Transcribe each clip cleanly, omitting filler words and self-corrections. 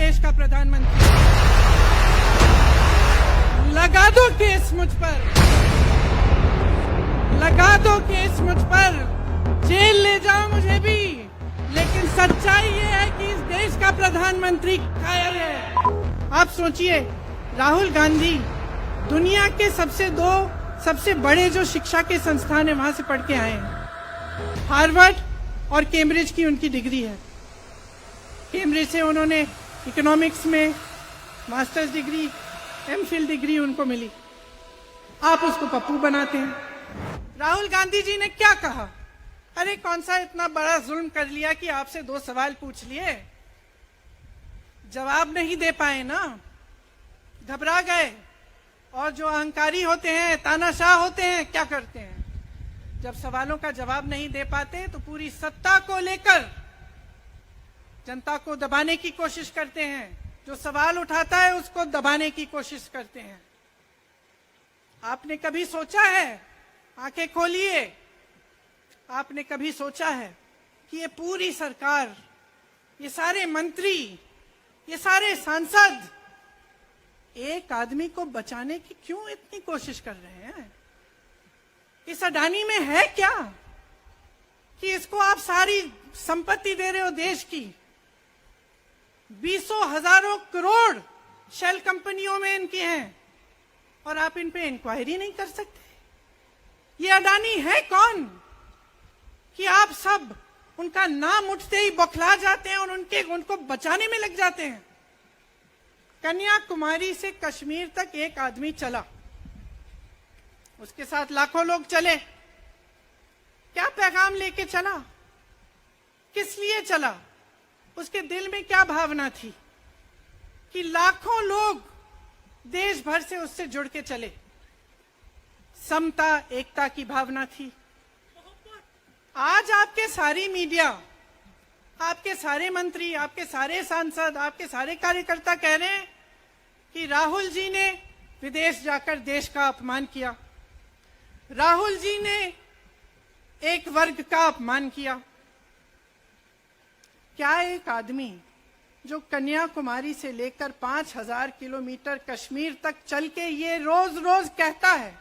देश का प्रधानमंत्री। लगा दो केस मुझ पर, लगा दो केस मुझ पर, जेल ले जाओ मुझे भी, लेकिन सच्चाई ये है कि इस देश का प्रधानमंत्री कायर है। आप सोचिए, राहुल गांधी दुनिया के सबसे बड़े जो शिक्षा के संस्थान है वहां से पढ़ के आए हैं। हार्वर्ड और कैम्ब्रिज की उनकी डिग्री है। कैम्ब्रिज से उन्होंने इकोनॉमिक्स में मास्टर्स डिग्री, एमफिल डिग्री उनको मिली। आप उसको पप्पू बनाते हैं। राहुल गांधी जी ने क्या कहा? अरे कौन सा इतना बड़ा जुल्म कर लिया कि आपसे 2 सवाल पूछ लिए, जवाब नहीं दे पाए ना, घबरा गए। और जो अहंकारी होते हैं, तानाशाह होते हैं, क्या करते हैं? जब सवालों का जवाब नहीं दे पाते तो पूरी सत्ता को लेकर जनता को दबाने की कोशिश करते हैं। जो सवाल उठाता है उसको दबाने की कोशिश करते हैं। आपने कभी सोचा है, आंखें खोलिए, आपने कभी सोचा है कि ये पूरी सरकार, ये सारे मंत्री, ये सारे सांसद एक आदमी को बचाने की क्यों इतनी कोशिश कर रहे हैं? इस अडानी में है क्या कि इसको आप सारी संपत्ति दे रहे हो देश की? 20 हजारों करोड़ शेल कंपनियों में इनके हैं और आप इन पे इंक्वायरी नहीं कर सकते। ये अडानी है कौन कि आप सब उनका नाम उठते ही बौखला जाते हैं और उनको बचाने में लग जाते हैं? कन्याकुमारी से कश्मीर तक एक आदमी चला, उसके साथ लाखों लोग चले। क्या पैगाम लेके चला? किस लिए चला? उसके दिल में क्या भावना थी कि लाखों लोग देश भर से उससे जुड़ के चले? समता, एकता की भावना थी। आज आपके सारी मीडिया, आपके सारे मंत्री, आपके सारे सांसद, आपके सारे कार्यकर्ता कह रहे हैं कि राहुल जी ने विदेश जाकर देश का अपमान किया, राहुल जी ने एक वर्ग का अपमान किया। क्या एक आदमी जो कन्याकुमारी से लेकर 5000 किलोमीटर कश्मीर तक चल के ये रोज रोज कहता है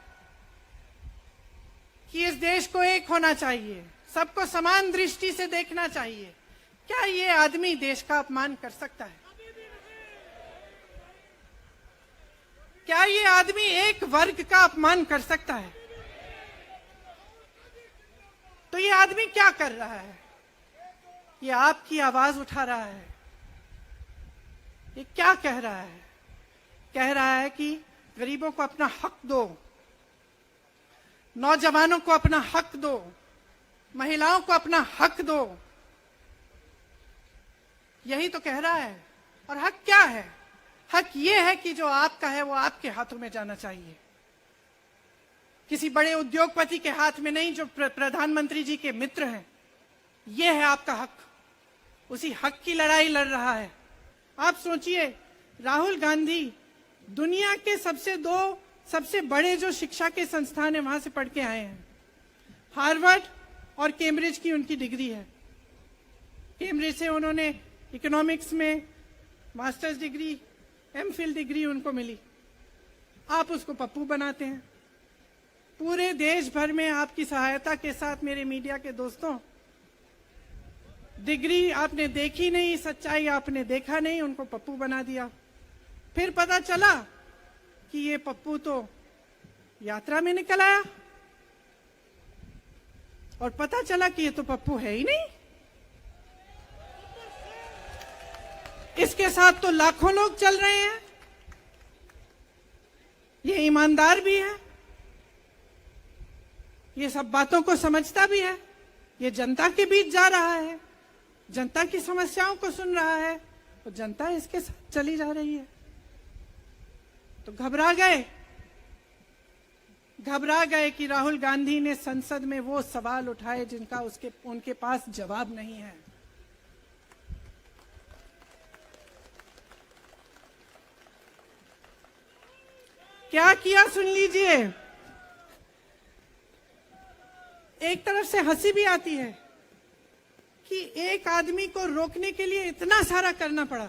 कि इस देश को एक होना चाहिए, सबको समान दृष्टि से देखना चाहिए, क्या ये आदमी देश का अपमान कर सकता है? क्या ये आदमी एक वर्ग का अपमान कर सकता है? तो ये आदमी क्या कर रहा है? ये आपकी आवाज उठा रहा है। ये क्या कह रहा है? कह रहा है कि गरीबों को अपना हक दो, नौजवानों को अपना हक दो, महिलाओं को अपना हक दो। यही तो कह रहा है। और हक क्या है? हक ये है कि जो आपका है वो आपके हाथों में जाना चाहिए, किसी बड़े उद्योगपति के हाथ में नहीं, जो प्रधानमंत्री जी के मित्र हैं। ये है आपका हक। उसी हक की लड़ाई लड़ रहा है। आप सोचिए, राहुल गांधी दुनिया के सबसे बड़े जो शिक्षा के संस्थान है वहां से पढ़ के आए हैं। हार्वर्ड और कैम्ब्रिज की उनकी डिग्री है। कैम्ब्रिज से उन्होंने इकोनॉमिक्स में मास्टर्स डिग्री, एमफिल डिग्री उनको मिली। आप उसको पप्पू बनाते हैं। पूरे देश भर में आपकी सहायता के साथ मेरे मीडिया के दोस्तों, डिग्री आपने देखी नहीं, सच्चाई आपने देखा नहीं, उनको पप्पू बना दिया। फिर पता चला कि ये पप्पू तो यात्रा में निकल आया और पता चला कि ये तो पप्पू है ही नहीं। इसके साथ तो लाखों लोग चल रहे हैं। ये ईमानदार भी है, ये सब बातों को समझता भी है, ये जनता के बीच जा रहा है, जनता की समस्याओं को सुन रहा है, तो जनता इसके साथ चली जा रही है। तो घबरा गए कि राहुल गांधी ने संसद में वो सवाल उठाए जिनका उनके पास जवाब नहीं है। क्या किया सुन लीजिए। एक तरफ से हंसी भी आती है कि एक आदमी को रोकने के लिए इतना सारा करना पड़ा।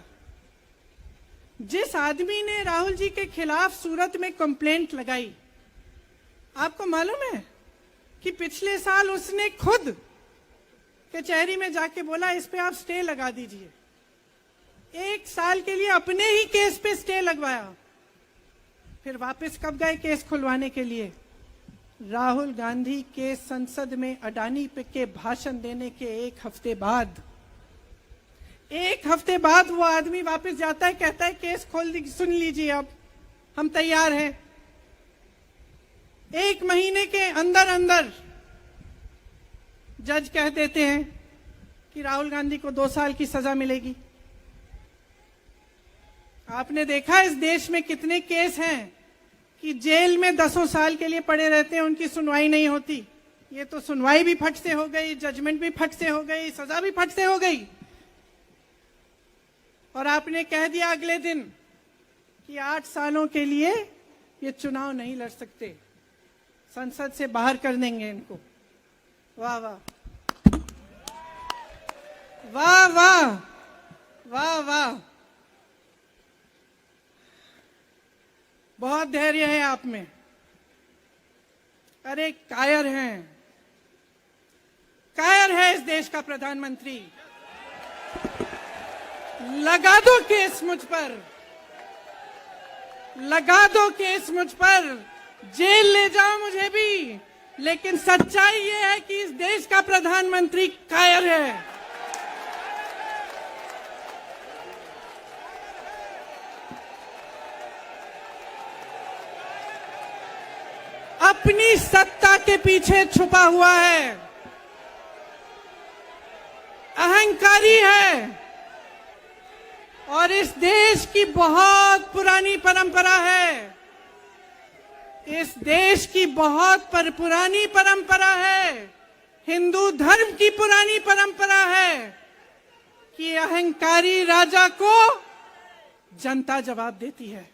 जिस आदमी ने राहुल जी के खिलाफ सूरत में कंप्लेंट लगाई, आपको मालूम है कि पिछले साल उसने खुद कचहरी में जाके बोला इस पे आप स्टे लगा दीजिए। 1 साल के लिए अपने ही केस पे स्टे लगवाया। फिर वापस कब गए केस खुलवाने के लिए? राहुल गांधी के संसद में अडानी पे के भाषण देने के 1 हफ्ते बाद। 1 हफ्ते बाद वो आदमी वापस जाता है, कहता है केस खोल दी, सुन लीजिए अब हम तैयार हैं। 1 महीने के अंदर अंदर जज कह देते हैं कि राहुल गांधी को 2 साल की सजा मिलेगी। आपने देखा इस देश में कितने केस हैं कि जेल में 10 साल के लिए पड़े रहते हैं, उनकी सुनवाई नहीं होती। ये तो सुनवाई भी फट से हो गई, जजमेंट भी फट से हो गई, सजा भी फट से हो गई। और आपने कह दिया अगले दिन कि 8 सालों के लिए ये चुनाव नहीं लड़ सकते, संसद से बाहर कर देंगे इनको। वाह वाह वाह वाह वाह वाह, बहुत धैर्य है आप में। अरे कायर हैं, कायर है इस देश का प्रधानमंत्री। लगा दो केस मुझ पर, लगा दो केस मुझ पर, जेल ले जाओ मुझे भी, लेकिन सच्चाई ये है कि इस देश का प्रधानमंत्री कायर है। अपनी सत्ता के पीछे छुपा हुआ है, अहंकारी है। और इस देश की बहुत पुरानी परंपरा है, इस देश की बहुत पुरानी परंपरा है, हिंदू धर्म की पुरानी परंपरा है कि अहंकारी राजा को जनता जवाब देती है।